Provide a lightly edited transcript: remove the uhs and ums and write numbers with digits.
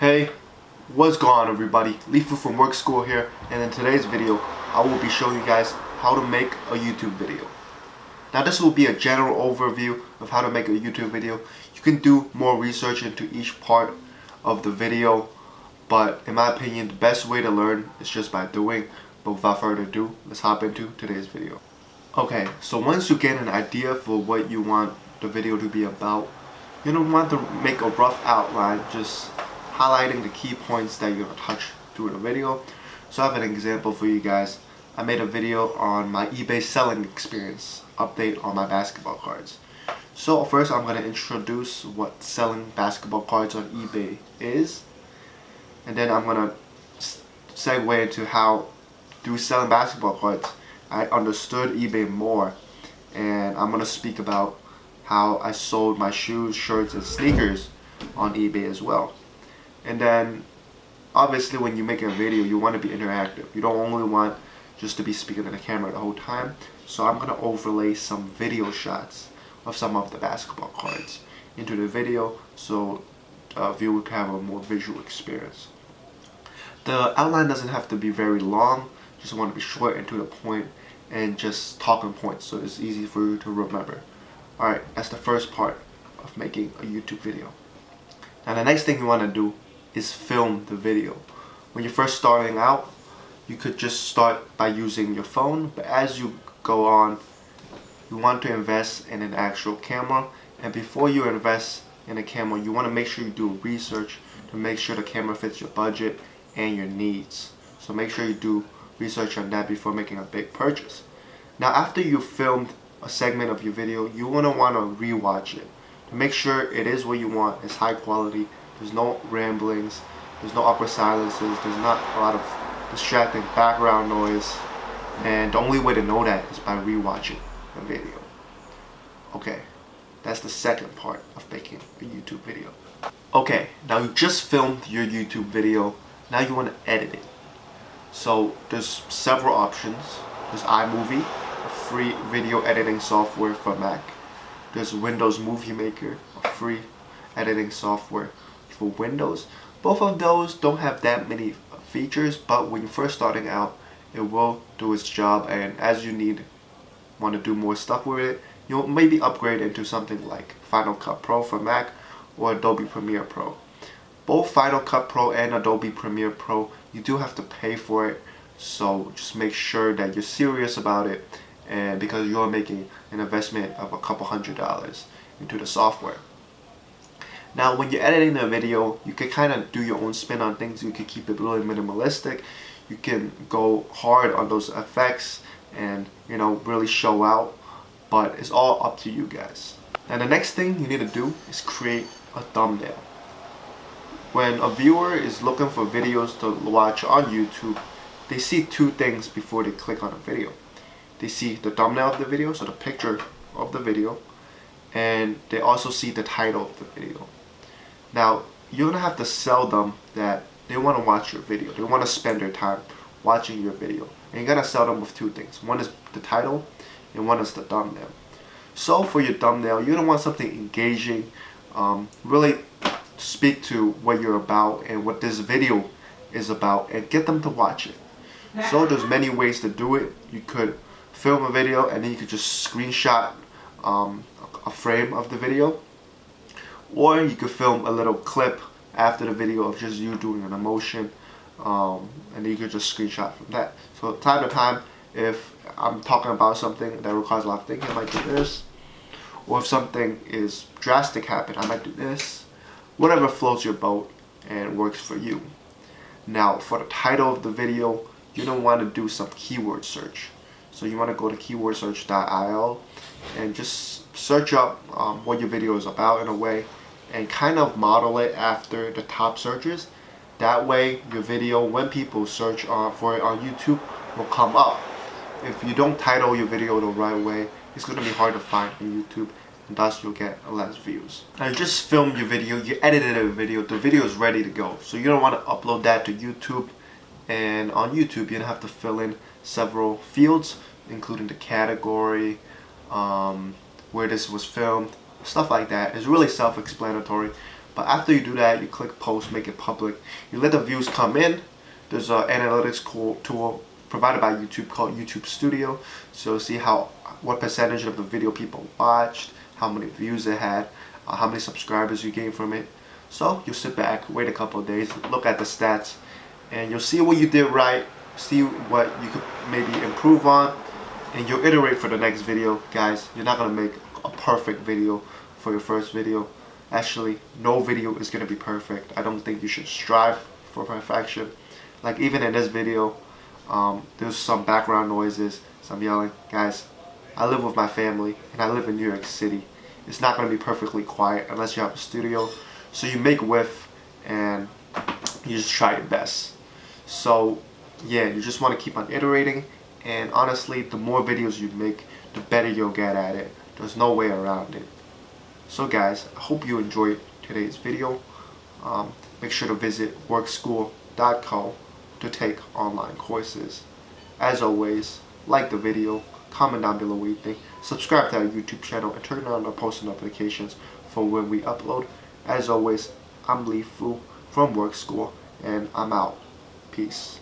Hey, what's going on everybody? Leafu from Workschool here, and in today's video I will be showing you guys how to make a YouTube video. Now this will be a general overview of how to make a YouTube video. You can do more research into each part of the video, but in my opinion the best way to learn is just by doing. But without further ado, let's hop into today's video. Okay, so once you get an idea for what you want the video to be about, you don't want to make a rough outline, just highlighting the key points that you're going to touch through the video. So I have an example for you guys. I made a video on my eBay selling experience, update on my basketball cards. So first I'm going to introduce what selling basketball cards on eBay is, and then I'm going to segue into how through selling basketball cards I understood eBay more, and I'm going to speak about how I sold my shoes, shirts, and sneakers on eBay as well. And then obviously when you make a video you want to be interactive. You don't only want just to be speaking to the camera the whole time. So I'm going to overlay some video shots of some of the basketball cards into the video so the viewer can have a more visual experience. The outline doesn't have to be very long, just want to be short and to the point and just talking points so it's easy for you to remember. Alright, that's the first part of making a YouTube video. Now the next thing you want to do is film the video. When you're first starting out, you could just start by using your phone, but as you go on, you want to invest in an actual camera. And before you invest in a camera, you want to make sure you do research to make sure the camera fits your budget and your needs. So make sure you do research on that before making a big purchase. Now after you've filmed a segment of your video, you want to rewatch it to make sure it is what you want. It's high quality, there's no ramblings, there's no awkward silences, there's not a lot of distracting background noise, and the only way to know that is by rewatching the video. Okay, that's the second part of making a YouTube video. Okay, now you just filmed your YouTube video, now you want to edit it. So there's several options. There's iMovie, a free video editing software for Mac. There's Windows Movie Maker, a free editing software for Windows. Both of those don't have that many features, but when you're first starting out, it will do its job, and as you want to do more stuff with it, you'll maybe upgrade into something like Final Cut Pro for Mac or Adobe Premiere Pro. Both Final Cut Pro and Adobe Premiere Pro, you do have to pay for it, so just make sure that you're serious about it, and because you're making an investment of a couple $100s into the software. Now when you're editing the video, you can kind of do your own spin on things. You can keep it really minimalistic, you can go hard on those effects and really show out, but it's all up to you guys. Now the next thing you need to do is create a thumbnail. When a viewer is looking for videos to watch on YouTube, they see two things before they click on a video. They see the thumbnail of the video, so the picture of the video, and they also see the title of the video. Now you're gonna have to sell them that they want to watch your video, they want to spend their time watching your video, and you gotta sell them with two things. One is the title and one is the thumbnail. So for your thumbnail, you're gonna want something engaging, really speak to what you're about and what this video is about, and get them to watch it. So there's many ways to do it. You could film a video and then you could just screenshot a frame of the video, or you could film a little clip after the video of just you doing an emotion, and then you could just screenshot from that. So time to time, if I'm talking about something that requires a lot of thinking, I might do this, or if something is drastic happen, I might do this. Whatever floats your boat and works for you. Now for the title of the video, you don't want to do some keyword search. So you want to go to keywordsearch.io and just search up what your video is about in a way, and kind of model it after the top searches. That way your video, when people search for it on YouTube, will come up. If you don't title your video the right way, it's going to be hard to find on YouTube, and thus you'll get less views. Now you just filmed your video, you edited a video, the video is ready to go. So you don't want to upload that to YouTube, and on YouTube you have to fill in several fields, including the category, where this was filmed, stuff like that. It's really self-explanatory, But after you do that, you click post, make it public. You let the views come in. There's an analytics tool provided by YouTube called YouTube Studio. So you'll see what percentage of the video people watched, how many views it had, how many subscribers you gained from it. So you'll sit back, wait a couple of days, look at the stats, and you'll see what you did right, see what you could maybe improve on, and you'll iterate for the next video. Guys, you're not going to make a perfect video for your first video. Actually, no video is going to be perfect. I don't think you should strive for perfection. Like even in this video, there's some background noises, some yelling. Guys, I live with my family and I live in New York City. It's not going to be perfectly quiet unless you have a studio. So you make with and you just try your best. So yeah, you just want to keep on iterating, and honestly, the more videos you make, the better you'll get at it. There's no way around it. So guys, I hope you enjoyed today's video. Make sure to visit workschool.co to take online courses. As always, like the video, comment down below what you think, subscribe to our YouTube channel, and turn on the post notifications for when we upload. As always, I'm Lee Fu from Workschool, and I'm out. Peace.